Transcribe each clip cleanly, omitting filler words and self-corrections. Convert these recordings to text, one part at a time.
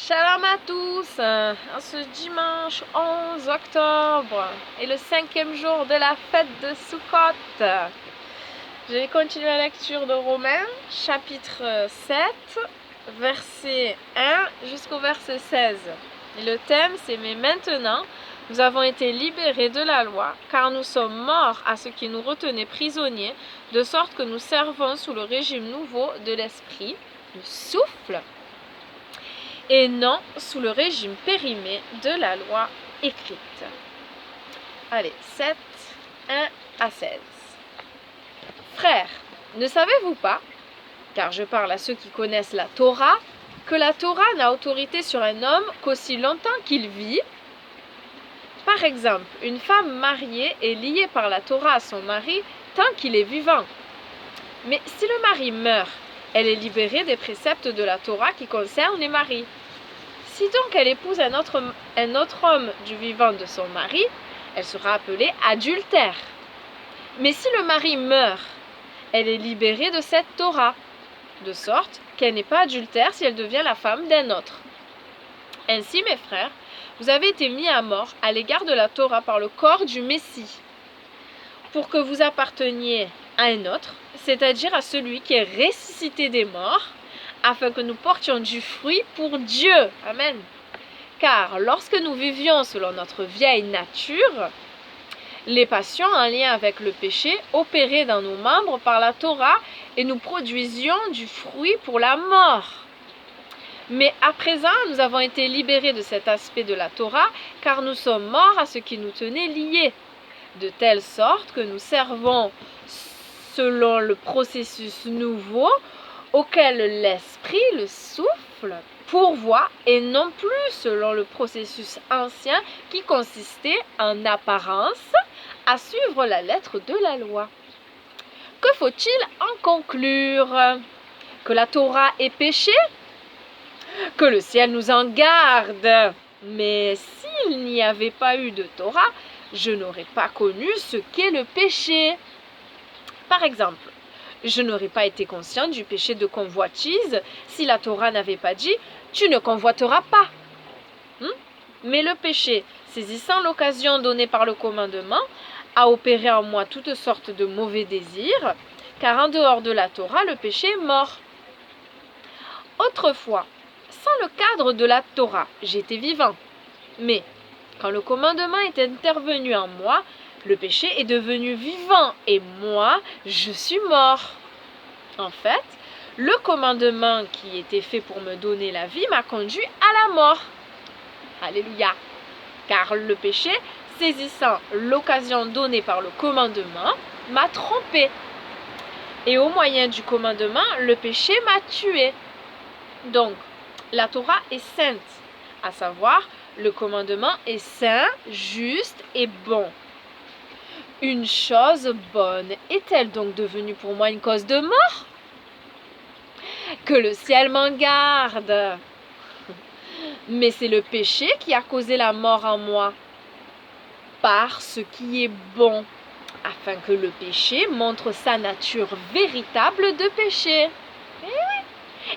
Shalom à tous, en ce dimanche 11 octobre et le 5e jour de la fête de Sukkot. Je vais continuer la lecture de Romains, chapitre 7, verset 1 jusqu'au verset 16. Et le thème c'est « Mais maintenant, nous avons été libérés de la loi, car nous sommes morts à ce qui nous retenait prisonniers, de sorte que nous servons sous le régime nouveau de l'esprit, le souffle, et non sous le régime périmé de la loi écrite. » Allez, 7, 1 à 16. Frères, ne savez-vous pas, car je parle à ceux qui connaissent la Torah, que la Torah n'a autorité sur un homme qu'aussi longtemps qu'il vit? Par exemple, une femme mariée est liée par la Torah à son mari tant qu'il est vivant. Mais si le mari meurt, elle est libérée des préceptes de la Torah qui concernent les maris. Si donc elle épouse un autre homme du vivant de son mari, elle sera appelée adultère. Mais si le mari meurt, elle est libérée de cette Torah, de sorte qu'elle n'est pas adultère si elle devient la femme d'un autre. Ainsi, mes frères, vous avez été mis à mort à l'égard de la Torah par le corps du Messie, pour que vous apparteniez à un autre, c'est-à-dire à celui qui est ressuscité des morts, afin que nous portions du fruit pour Dieu. Amen. Car lorsque nous vivions selon notre vieille nature, les passions en lien avec le péché opéraient dans nos membres par la Torah et nous produisions du fruit pour la mort. Mais à présent, nous avons été libérés de cet aspect de la Torah, car nous sommes morts à ce qui nous tenait liés, de telle sorte que nous servons selon le processus nouveau auquel l'esprit, le souffle, pourvoit, et non plus selon le processus ancien qui consistait en apparence à suivre la lettre de la loi. Que faut-il en conclure? Que la Torah est péché? Que le ciel nous en garde! Mais s'il n'y avait pas eu de Torah, je n'aurais pas connu ce qu'est le péché. Par exemple, je n'aurais pas été conscient du péché de convoitise si la Torah n'avait pas dit « tu ne convoiteras pas ». Mais le péché, saisissant l'occasion donnée par le commandement, a opéré en moi toutes sortes de mauvais désirs, car en dehors de la Torah, le péché est mort. Autrefois, sans le cadre de la Torah, j'étais vivant. Mais quand le commandement est intervenu en moi, le péché est devenu vivant et moi, je suis mort. En fait, le commandement qui était fait pour me donner la vie m'a conduit à la mort. Alléluia. Car le péché, saisissant l'occasion donnée par le commandement, m'a trompé. Et au moyen du commandement, le péché m'a tué. Donc, la Torah est sainte, à savoir, le commandement est saint, juste et bon. Une chose bonne est-elle donc devenue pour moi une cause de mort? Que le ciel m'en garde! Mais c'est le péché qui a causé la mort en moi, par ce qui est bon, afin que le péché montre sa nature véritable de péché.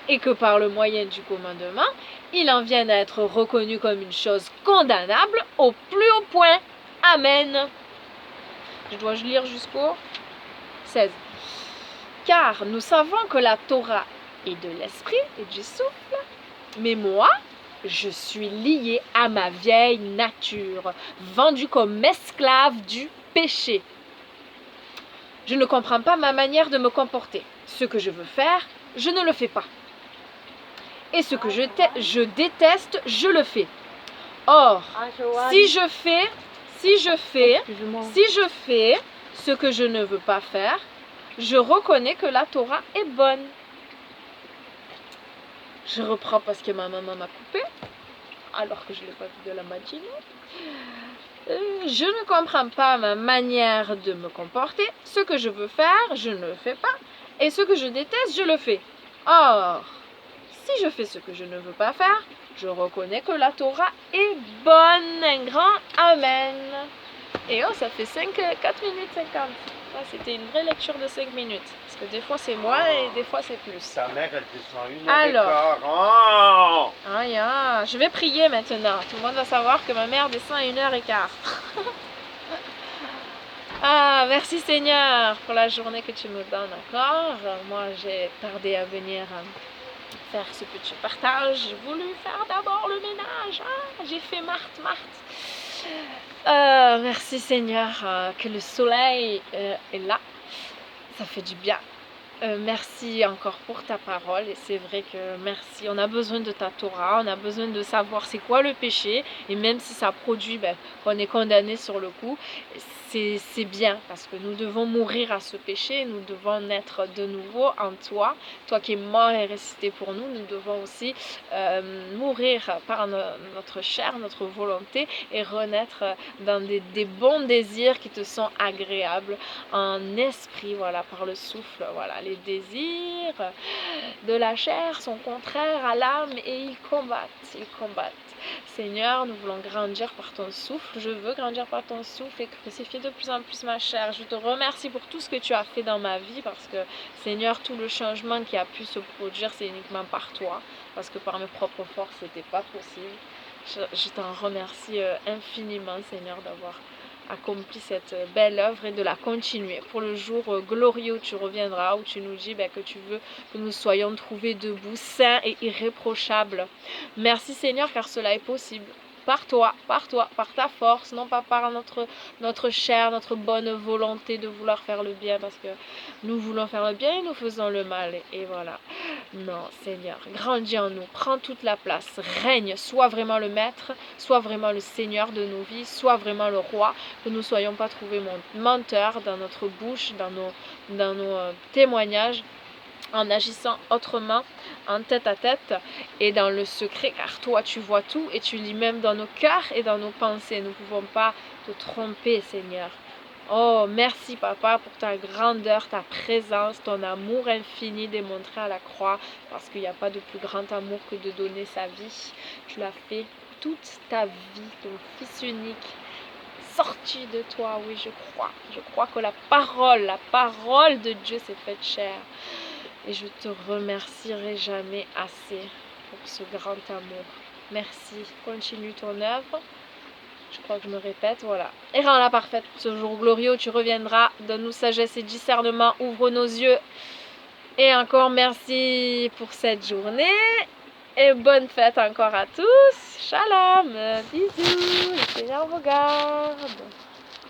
Et que par le moyen du commandement, il en vienne à être reconnu comme une chose condamnable au plus haut point. Amen. Je dois lire jusqu'au 16. Car nous savons que la Torah est de l'esprit et du souffle, mais moi, je suis lié à ma vieille nature, vendue comme esclave du péché. Je ne comprends pas ma manière de me comporter. Ce que je veux faire, je ne le fais pas. Et ce que je déteste, je le fais. Or, si je fais ce que je ne veux pas faire, je reconnais que la Torah est bonne. Je reprends parce que ma maman m'a coupé, alors que je ne l'ai pas vu de la matinée. Je ne comprends pas ma manière de me comporter. Ce que je veux faire, je ne le fais pas. Et ce que je déteste, je le fais. Or, si je fais ce que je ne veux pas faire, je reconnais que la Torah est bonne. Un grand Amen. Et oh, ça fait 4 minutes 50. C'était une vraie lecture de 5 minutes. Parce que des fois c'est moins et des fois c'est plus. Ta mère, elle descend 1 heure Alors. et quart. Oh! Ah, Voilà, je vais prier maintenant. Tout le monde va savoir que ma mère descend à 1h15. Ah, merci Seigneur pour la journée que tu me donnes encore. Moi, j'ai tardé à venir faire ce petit partage. J'ai voulu faire d'abord le ménage. Ah, j'ai fait Marthe. Merci Seigneur que le soleil est là. Ça fait du bien. Merci encore pour ta parole et c'est vrai que merci, on a besoin de ta Torah, on a besoin de savoir c'est quoi le péché et même si ça produit qu'on est condamné sur le coup, c'est bien parce que nous devons mourir à ce péché, nous devons naître de nouveau en toi, toi qui es mort et ressuscité pour nous, nous devons aussi mourir par notre chair, notre volonté et renaître dans des bons désirs qui te sont agréables en esprit, voilà, par le souffle, voilà, les désirs de la chair sont contraires à l'âme et ils combattent. Seigneur, nous voulons grandir par ton souffle, je veux grandir par ton souffle et crucifier de plus en plus ma chair. Je te remercie pour tout ce que tu as fait dans ma vie parce que, Seigneur, tout le changement qui a pu se produire, c'est uniquement par toi, parce que par mes propres forces, c'était pas possible. Je t'en remercie infiniment, Seigneur, d'avoir accompli cette belle œuvre et de la continuer pour le jour glorieux où tu reviendras, où tu nous dis que tu veux que nous soyons trouvés debout, saints et irréprochables. Merci Seigneur car cela est possible. Par toi, par ta force, non pas par notre chair, notre bonne volonté de vouloir faire le bien, parce que nous voulons faire le bien et nous faisons le mal. Et voilà. Non, Seigneur, grandis en nous, prends toute la place, règne, sois vraiment le maître, sois vraiment le Seigneur de nos vies, sois vraiment le roi, que nous ne soyons pas trouvés menteurs dans notre bouche, dans nos témoignages, en agissant autrement, en tête à tête et dans le secret, car toi tu vois tout et tu lis même dans nos cœurs et dans nos pensées. Nous ne pouvons pas te tromper, Seigneur. Oh, merci Papa pour ta grandeur, ta présence, ton amour infini démontré à la croix, parce qu'il n'y a pas de plus grand amour que de donner sa vie. Tu l'as fait toute ta vie, ton Fils unique, sorti de toi, oui, je crois. Je crois que la parole de Dieu s'est faite chair. Et je te remercierai jamais assez pour ce grand amour. Merci. Continue ton œuvre. Je crois que je me répète, voilà. Et rends-la parfaite ce jour glorieux où tu reviendras. Donne-nous sagesse et discernement. Ouvre nos yeux. Et encore merci pour cette journée. Et bonne fête encore à tous. Shalom. Bisous. Le Seigneur vous garde.